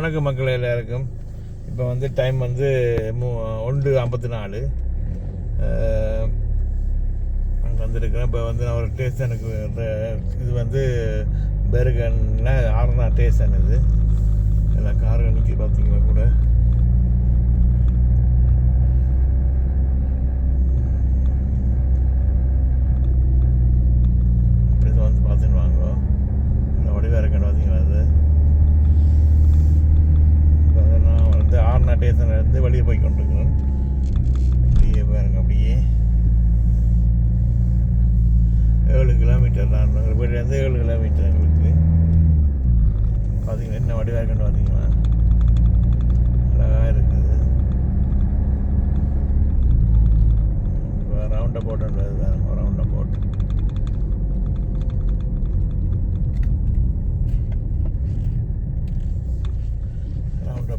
வணக்கம் மக்கள் எல்லாருக்கும். இப்போ வந்து டைம் வந்து 1:54 அங்கே வந்துருக்கிறேன். இப்போ வந்து நான் ஒரு ஸ்டேஷனுக்கு இது வந்து பெர்கனில் ஆர்னா ஸ்டேஷன். இது எல்லாம் கார்கள் நிற்கி பார்த்தீங்களா கூட. அப்படி தான் வந்து பார்த்துன்னு வாங்க. வடிவாக இருக்கணும் பார்த்தீங்களா. அது நான் வந்து ஆர்னா ஸ்டேஷன்லேருந்து வெளியே போய் கொண்டிருக்கிறேன். அப்படியே பாருங்க, அப்படியே 7 கிலோமீட்டர் தான் எங்கள் வீட்டிலேருந்து 7 கிலோமீட்டர் எங்களுக்கு. பார்த்தீங்களா என்ன வடிவாக இருக்கணும் பார்த்தீங்களா, அழகாக இருக்குது. இப்போ ரவுண்டை போட்டுன்றது பாருங்க, ரவுண்டை போட்டு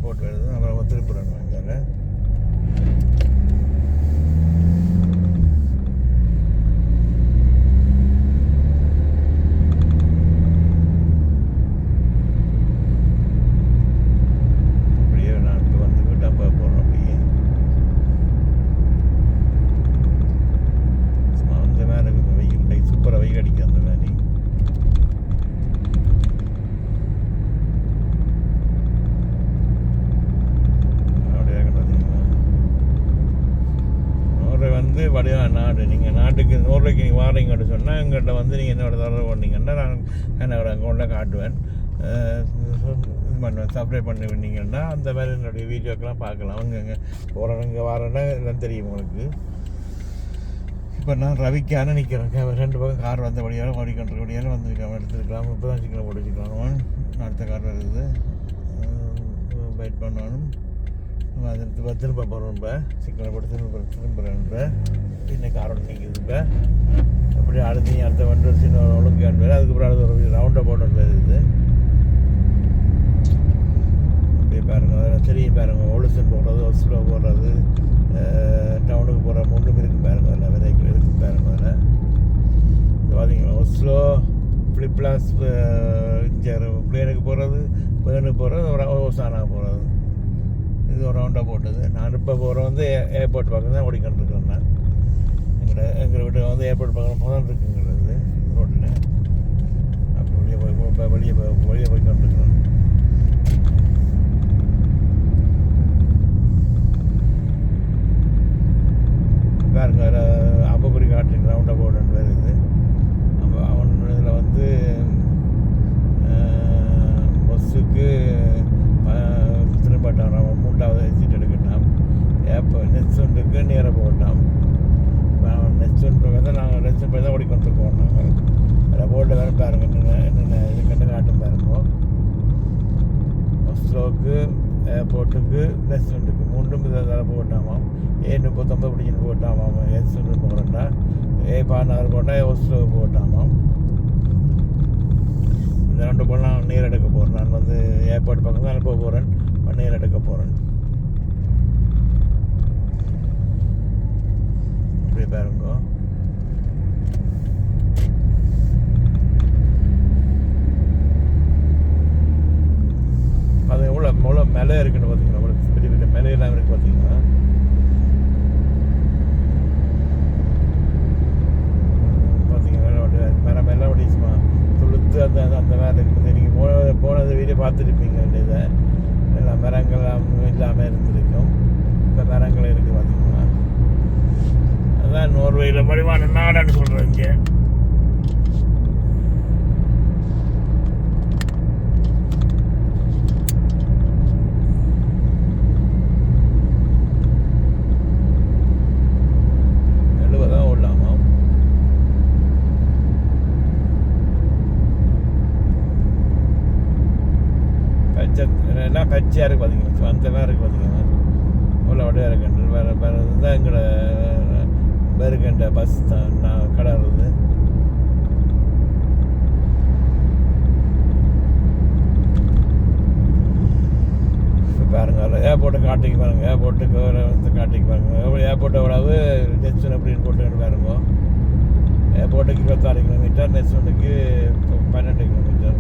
போட்டு வருது. அப்புறம் திருப்புறேன் அங்கே. அப்படியே நான் இப்போ வந்து வீட்டாக போகிறோம். அப்படியே அந்த மாதிரி இருக்குது. வெயில் சூப்பராக வெயில் அடிக்கும். அந்த மாதிரி வந்து வடிவாக நாடு. நீங்கள் நாட்டுக்கு நோர்வேக்கு நீங்கள் வாரீங்கன்னு சொன்னால் எங்கள்கிட்ட வந்து நீங்கள் என்னோட தொடர்பு பண்ணிங்கன்னா நான் என்னோட அக்கௌண்ட்டில் காட்டுவேன், இது பண்ணுவேன். சப்ஸ்கிரைப் பண்ணி வந்தீங்கன்னா அந்த மாதிரி என்னுடைய வீடியோக்கெல்லாம் பார்க்கலாம். அவங்க போகிறேன் இங்கே வரேன்னா எல்லாம் தெரியும் உங்களுக்கு. இப்போ நான் ரவிக்கான நிற்கிறேன். 2 பக்கம் கார் வந்த வழியால் ஓடிக்கொண்டிருக்க வந்துருக்காமல் எடுத்துருக்கலாம். இப்போ தான் சிக்கனை போட்டு வச்சுக்கலாம். அடுத்த கார் வருது, வெயிட் பண்ணணும். அது திரும்ப போகிறோம். இப்போ சிக்கனை போட்டு திரும்புகிறேன். இப்போ இன்னைக்கு காரோட நிற்கிது. இப்போ அப்படி அடுத்த வண்டி ஒரு சின்ன ஒழுங்கு வேறு. அதுக்கப்புறம் அடுத்த ஒரு ரவுண்டை போட்டு இது அப்படியே பாருங்கள். சரி பாருங்கள், ஒலுசன் போடுறது, ஒஸ்லோ போடுறது, டவுனுக்கு போகிற முன்னும் இருக்குது பாருங்கள். அதில் விதைக்கு இருக்குது பாருங்கள். அதில் இது பார்த்தீங்களா, ஒஸ்லோ ஃப்ளிப்ளாஸ் இங்கே பிளேனுக்கு போகிறது, பேனுக்கு போகிறது, ஓசானா போகிறது. இது ஒரு ரவுண்டாக போட்டது. நான் இப்போ போகிறேன் வந்து ஏர்போர்ட் பக்கம் தான் ஓடிக்கொண்டிருக்கேன். நான் எங்கள் வீட்டில் வந்து ஏர்போர்ட் பக்கம் தான் இருக்குங்கிறது ரோட்டில். அப்படி வெளியே போய்க்கொண்டிருக்கிறேன். பாருங்க, அதில் அப்பப்படி காட்டுறீங்க ரவுண்டாக போடுன்னு பேர். இது அவன் இதில் வந்து பஸ்ஸுக்கு திரும்பட்டான். அவன் 3வது சீட் எடுக்கட்டான். நெக்ஸ்ட் ஒன்றுக்கு நேராக போட்டான். நெக்ஸ்ட் ஒன்று வந்து நாங்கள் நெக்ஸ்ட் போய் தான் ஓடிக்கொண்டிருக்கோம். நாங்கள் அதில் போர்டில் வேறு பாருங்கள் என்னென்ன இது கண்டு காட்டும் பாருங்க. ஒஸ்லோவுக்கு ஏர்போர்ட்டுக்கு நெக்ஸ்ட் ஒன்றுக்கு 3 இதில் போட்டாமாம். A39 பிடிச்சின்னு போட்டாமாம். நெக்ஸ்ட் ஒன்று போகிறேன்டா A16 போட்டால் ஒஸ்லோவுக்கு போட்டாமாம். இந்த 2 போனால் நீர் எடுக்க போகிறேன். நான் வந்து ஏர்போர்ட் பக்கம் தான் அனுப்ப போகிறேன், நீர் எடுக்க போகிறேன். அப்படியே பாருங்க. அது எவ்வளோ மேலே இருக்குன்னு பார்த்தீங்கன்னா, எவ்வளோ பெரிய பெரிய மேலையெல்லாம் இருக்குது பார்த்தீங்கன்னா. பார்த்தீங்கன்னா மேலே ஓடிச்சுமா துளுத்து அந்த அந்த மேலே இருக்குது. நீங்கள் போனது வீடியோ பார்த்துருப்பீங்க. இதை எல்லாம் மரங்கள் இல்லாமல் இருந்திருக்கும். இப்போ மரங்கள் இருக்குது பார்த்தீங்கன்னா. அதுதான் நோர்வேயில் வடிவான நாடுன்னு சொல்கிறேன். இங்கே எழுவதான் ஓடலாமா. எல்லாம் பச்சையாக இருக்குது பார்த்தீங்கன்னா. அந்த மாதிரி இருக்குது பார்த்தீங்கன்னா. அவ்வளோ வடிவாக இருக்கு. வேறு இதுதான் எங்களோட பெர்கன்ட பஸ் தான் நான் கடை இருக்குது. இப்போ பாருங்கள், அதில் ஏர்போர்ட்டை காட்டிக்கு பாருங்கள். ஏர்போர்ட்டுக்கு வந்து காட்டிக்கு பாருங்கள். ஏர்போர்ட்டை எவ்வளவு நெக்ஸ்ட் அப்படின்னு போட்டு பாருங்க. ஏர்போர்ட்டுக்கு 26 கிலோமீட்டர், நெக்ஸ்ட் ஒன்றுக்கு 12 கிலோமீட்டர்.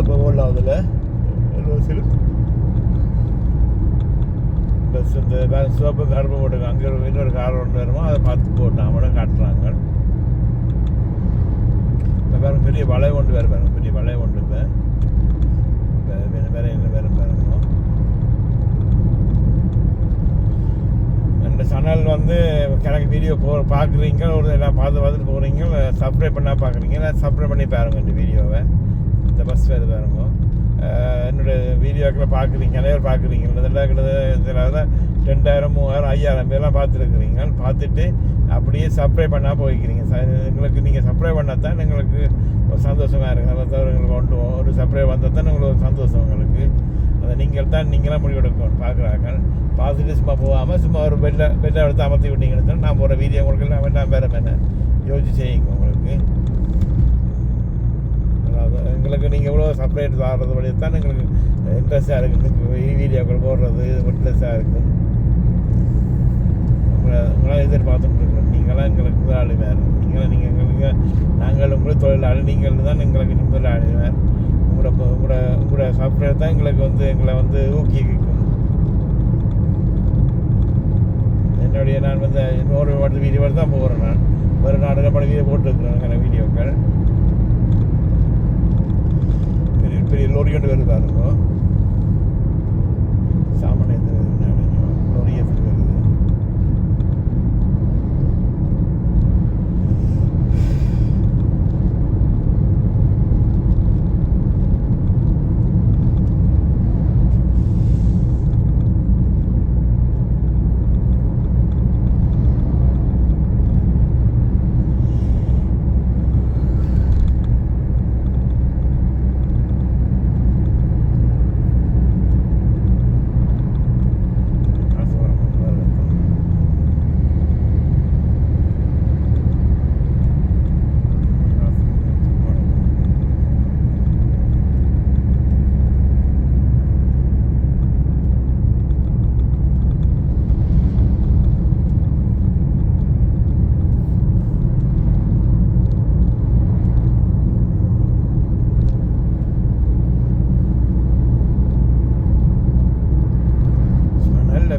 இப்போ ஓடலாம் அதில் பஸ் இந்த வேறு சிவப்பு கருப்பு போட்டுங்க அங்கே இன்னொரு கார் ஒன்று வருமோ அதை பார்த்து போட்டோம் அவனை காட்டுறாங்க. இப்போ வேறு பெரிய வளைவு கொண்டு வேறு பாருங்க, பெரிய வளைவு கொண்டு இப்போ வேறு என்ன வேறு பாருங்க. இந்த சேனல் வந்து எனக்கு வீடியோ பார்க்குறீங்க, ஒரு எல்லாம் பார்த்துட்டு போகிறீங்க, சப்ஸ்கிரைப் பண்ணால் பார்க்குறீங்க, சப்ஸ்கிரைப் பண்ணி பாருங்க இந்த வீடியோவை. இந்த பஸ் வேறு பாருங்க. என்னோடய வீடியோக்களை பார்க்குறீங்க, நிறைய பேர் பார்க்குறீங்க. இதில் தான் 2000 3000 5000 பேர்லாம் பார்த்துருக்குறீங்க. பார்த்துட்டு அப்படியே சப்ஸ்கிரைப் பண்ணால் போய்க்கிறீங்க. எங்களுக்கு நீங்கள் சப்ஸ்கிரைப் பண்ணால் தான் எங்களுக்கு ஒரு சந்தோஷமாக இருக்குது. அதை தவிர எங்களுக்கு கொண்டு ஒரு சப்ஸ்கிரைப் வந்தால் தான் உங்களுக்கு ஒரு சந்தோஷம் உங்களுக்கு. அதை நீங்களாம் முடிவு எடுக்கணும். பார்க்குறாங்க பார்த்துட்டு சும்மா போகாமல் சும்மா ஒரு பெல்லை எடுத்து அமர்த்தி விட்டீங்கன்னு நான் போகிற வீடியோ உங்களுக்கு எல்லாம் வேண்டாம் வேறு என்ன யோசிச்சு செய்யுங்க. உங்களுக்கு எங்களுக்கு நீங்கள் எவ்வளோ சப்ரேட் ஆகிறது வழி தான் எங்களுக்கு இன்ட்ரெஸ்ட்டாக இருக்குது. வீடியோக்கள் போடுறது இன்ட்ரெஸ்ட்டாக இருக்கும். உங்களால் எதிர்பார்த்துட்டு இருக்கிறோம். நீங்களாம் எங்களுக்கு முதலாளி வேறு. நீங்கள் எங்களுக்கு நாங்கள் உங்களுக்கு தொழிலாளி, நீங்கள் தான் எங்களுக்கு முதலாளி வேறு. உங்களோட சப்ரேட் தான் எங்களுக்கு எங்களை ஊக்குவிக்கும். என்னுடைய நான் இன்னொரு வீடியோ தான் போகிறேன். நான் ஒரு நாடு பல வீடியோ போட்டுருக்குறேன். வீடியோக்கள் பெரிய லோரி கொண்டு வருது பாருங்க. சாமான் லோரி எடுத்துட்டு வருது.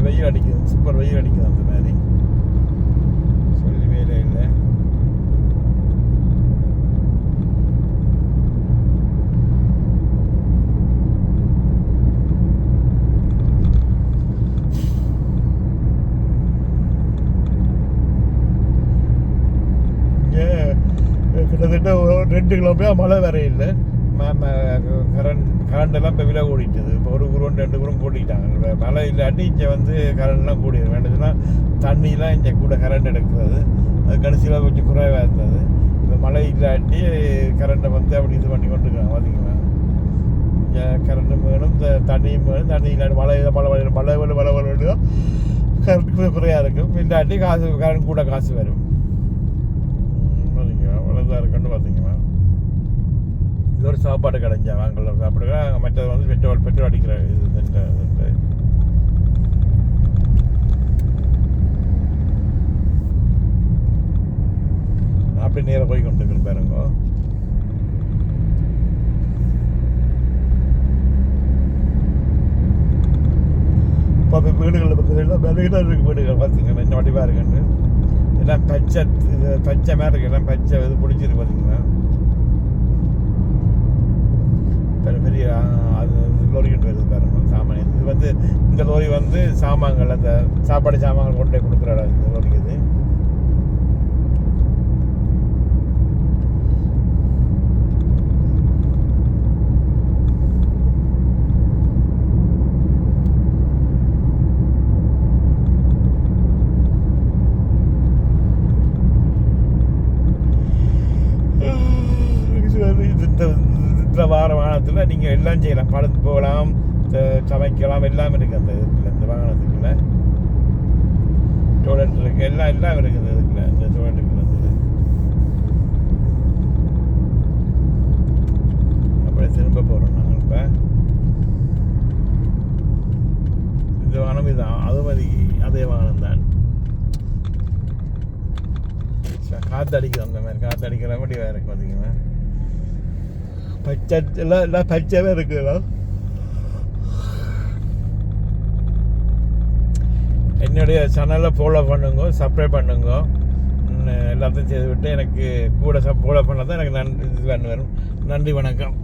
வெயில் அடிக்குது, சூப்பர் வெயில் அடிக்குது. அந்த மாதிரி சொல்லி வேலை இல்லை. கிட்டத்தட்ட 2 கிலோமீட்டர் மழை வேற இல்லை. கரண்டெல்லாம் இப்போ விலை கூடிட்டுது. இப்போ 1 குரம் 2 குரம் கூட்டிக்கிட்டாங்க. மழை இல்லாட்டி இங்கே கரண்ட்லாம் கூடிடும். வேண்டதுன்னா தண்ணிலாம் இங்கே கூட கரண்ட் எடுக்கிறது. அது கடைசியில் கொஞ்சம் குறைவாக இருந்தது. இப்போ மழை இல்லாட்டி கரண்ட்டை அப்படி இது பண்ணி கொண்டு இருக்காங்க. பார்த்தீங்களா, இங்கே கரண்ட்டும் வேணும், இந்த தண்ணியும் வேணும். தண்ணி இல்லாட்டி மழை வேணும் கரண்ட் குறையாக இருக்கும். இல்லாட்டி கரண்ட் கூட காசு வரும். பார்த்தீங்களா, அவ்வளோதான் இருக்குன்னு பார்த்தீங்களா. இது ஒரு சாப்பாடு கடைஞ்சா வாங்கல சாப்பாடு கடை. மற்றது பெட்ரோல் அடிக்கிற இது அப்படி நேராக போய் கொண்டு இருக்கிற பாருங்க. இப்போ வீடுகளில் பார்த்தீங்கன்னா வெளியில இருக்கு வீடுகள். பார்த்தீங்கன்னா என்ன வடிவாக இருக்குன்னு எல்லாம் பச்சை மாதிரி இருக்கு. எல்லாம் பச்சை இது பிடிச்சிருக்கு. பார்த்தீங்கன்னா பெரிய அது லோரி கொண்டு வருது பாருங்க. சாமான் இது இந்த லோரி சாமான்கள், அந்த சாப்பாடு சாமான்கள் கொண்டு போய் கொடுக்குற இடம் இந்த லோரிக்கு. இது இந்த வாகனத்தில் நீங்கள் எல்லாம் செய்யலாம். படுத்து போகலாம், சமைக்கலாம், எல்லாம் இருக்குது அந்த இதுக்குள்ள. இந்த வாகனத்துக்குள்ள டோய்லெட் இருக்குது, எல்லாம் இருக்குது இதுக்குள்ள. இந்த டோய்லெட்டுக்குள்ள அப்படியே திரும்ப போகிறோம் நாங்கள். இப்போ இந்த வாகனம் இது அதுமதி அதே வாகனம் தான். காற்று அடிக்குது. அந்த மாதிரி காற்று அடிக்கிற மாதிரி வேறு இருக்குது. பார்த்தீங்கன்னா பச்சை எல்லாம் பச்சைவே இருக்குதா. என்னுடைய சேனலை ஃபாலோ பண்ணுங்க, சப்ஸ்கிரைப் பண்ணுங்க, எல்லாத்தையும் செய்துவிட்டு எனக்கு கூட ஃபாலோ பண்ணால் தான் எனக்கு நன்றி வரும். நன்றி, வணக்கம்.